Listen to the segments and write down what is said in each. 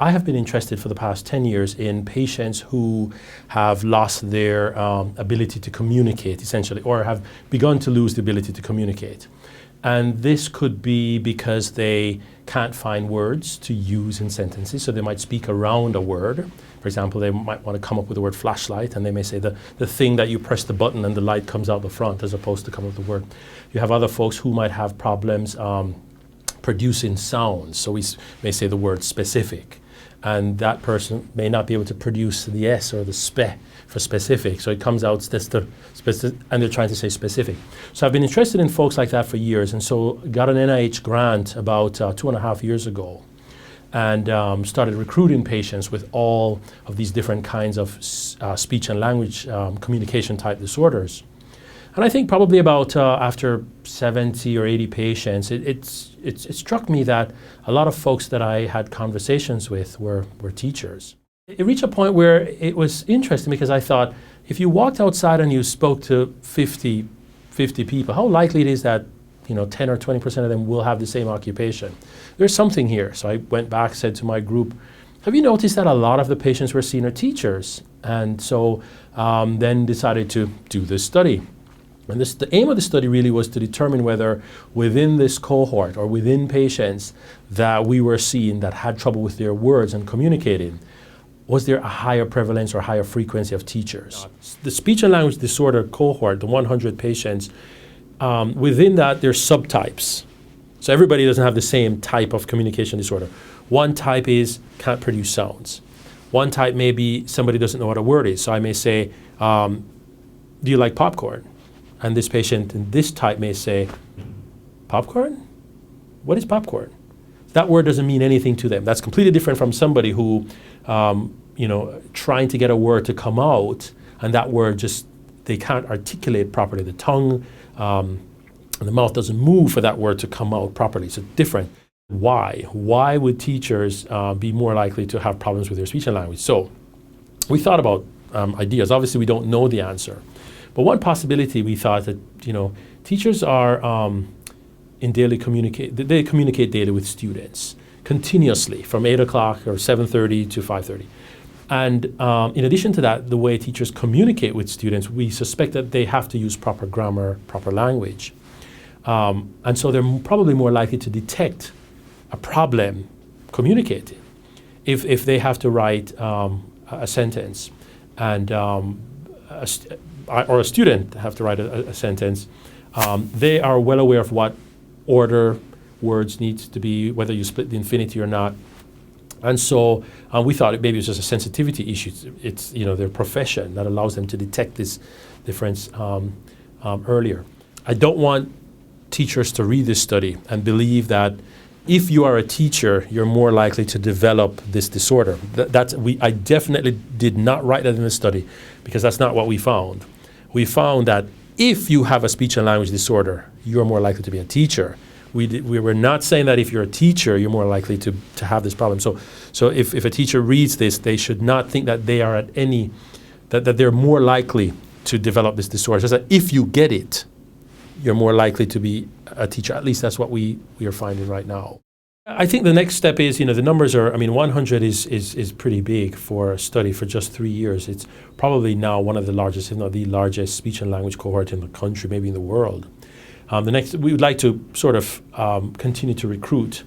I have been interested for the past 10 years in patients who have lost their ability to communicate, essentially, or have begun to lose the ability to communicate. And this could be because they can't find words to use in sentences, so they might speak around a word. For example, they might want to come up with the word flashlight, and they may say the thing that you press the button and the light comes out the front, as opposed to come up with the word. You have other folks who might have problems producing sounds, so we may say the word specific, and that person may not be able to produce the S or the spe for specific, so it comes out and they're trying to say specific. So I've been interested in folks like that for years, and so got an NIH grant about 2.5 years ago, and started recruiting patients with all of these different kinds of speech and language communication type disorders. And I think probably about after 70 or 80 patients, it struck me that a lot of folks that I had conversations with were teachers. It reached a point where it was interesting, because I thought, if you walked outside and you spoke to 50 people, how likely it is that 10 or 20% of them will have the same occupation? There's something here. So I went back, said to my group, have you noticed that a lot of the patients we're seeing are teachers? And so then decided to do this study. And the aim of the study really was to determine whether within this cohort or within patients that we were seeing that had trouble with their words and communicating, was there a higher prevalence or higher frequency of teachers? The speech and language disorder cohort, the 100 patients, within that there's subtypes. So everybody doesn't have the same type of communication disorder. One type is can't produce sounds. One type may be somebody doesn't know what a word is. So I may say, do you like popcorn? And this patient in this type may say, popcorn? What is popcorn? That word doesn't mean anything to them. That's completely different from somebody who, trying to get a word to come out, and that word they can't articulate properly. The tongue and the mouth doesn't move for that word to come out properly. So different. Why? Why would teachers be more likely to have problems with their speech and language? So we thought about ideas. Obviously, we don't know the answer. But one possibility, we thought that, teachers are they communicate daily with students continuously from 8 o'clock or 7:30 to 5:30. And in addition to that, the way teachers communicate with students, we suspect that they have to use proper grammar, proper language. And so they're probably more likely to detect a problem communicating if they have to write a sentence and or a student have to write a sentence, they are well aware of what order words need to be, whether you split the infinity or not. And so we thought maybe it was just a sensitivity issue. It's their profession that allows them to detect this difference earlier. I don't want teachers to read this study and believe that if you are a teacher, you're more likely to develop this disorder. I definitely did not write that in the study, because that's not what we found. We found that if you have a speech and language disorder, you're more likely to be a teacher. We were not saying that if you're a teacher, you're more likely to have this problem. So if a teacher reads this, they should not think that they are that they're more likely to develop this disorder. It's just that if you get it, you're more likely to be a teacher. At least that's what we are finding right now. I think the next step is, the numbers are, 100 is pretty big for a study for just 3 years. It's probably now one of the largest, if not the largest, speech and language cohort in the country, maybe in the world. We would like to sort of continue to recruit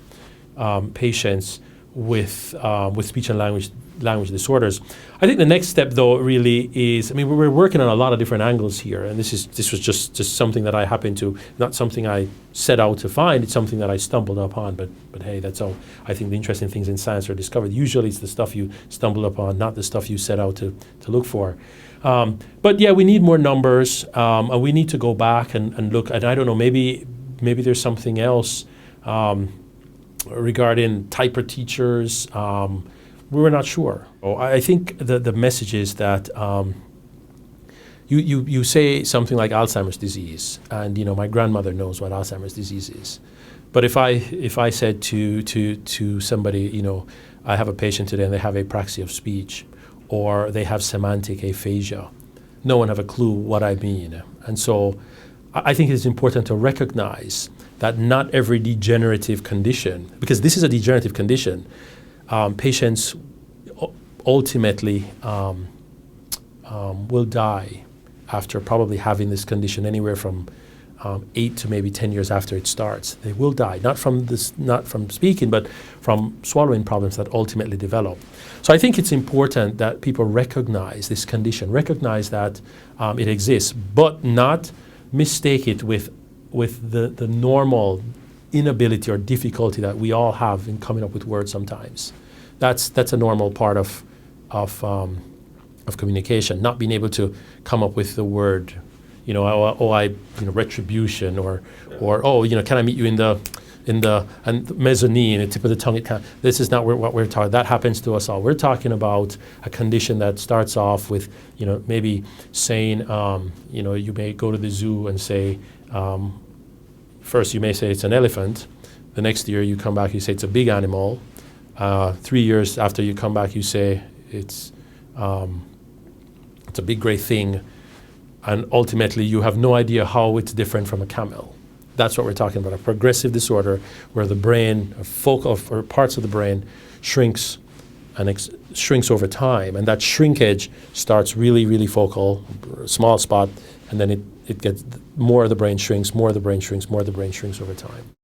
patients with speech and language disorders. I think the next step, though, really is, we're working on a lot of different angles here, and this was just something that I happened to, not something I set out to find, it's something that I stumbled upon, but hey, that's all. I think the interesting things in science are discovered. Usually it's the stuff you stumble upon, not the stuff you set out to look for. But yeah, we need more numbers, and we need to go back and look, and I don't know, maybe there's something else regarding typer teachers. We were not sure. I think the message is that you say something like Alzheimer's disease, and my grandmother knows what Alzheimer's disease is. But if I said to somebody, I have a patient today and they have apraxia of speech, or they have semantic aphasia, no one have a clue what I mean. And so I think it's important to recognize that not every degenerative condition, because this is a degenerative condition, patients ultimately will die after probably having this condition anywhere from 8 to maybe 10 years after it starts. They will die, not from speaking, but from swallowing problems that ultimately develop. So I think it's important that people recognize this condition, recognize that it exists, but not mistake it with the normal inability or difficulty that we all have in coming up with words sometimes. That's a normal part of communication, not being able to come up with the word, retribution, or can I meet you in the mezzanine, the tip of the tongue. This is not what we're talking. That happens to us all. We're talking about a condition that starts off with, maybe saying, you may go to the zoo and say, first you may say it's an elephant. The next year you come back, you say it's a big animal. 3 years after you come back, you say it's a big gray thing. And ultimately, you have no idea how it's different from a camel. That's what we're talking about, a progressive disorder where the brain, or parts of the brain, shrinks shrinks over time. And that shrinkage starts really, really focal, small spot, and then it gets more of the brain shrinks, more of the brain shrinks, more of the brain shrinks over time.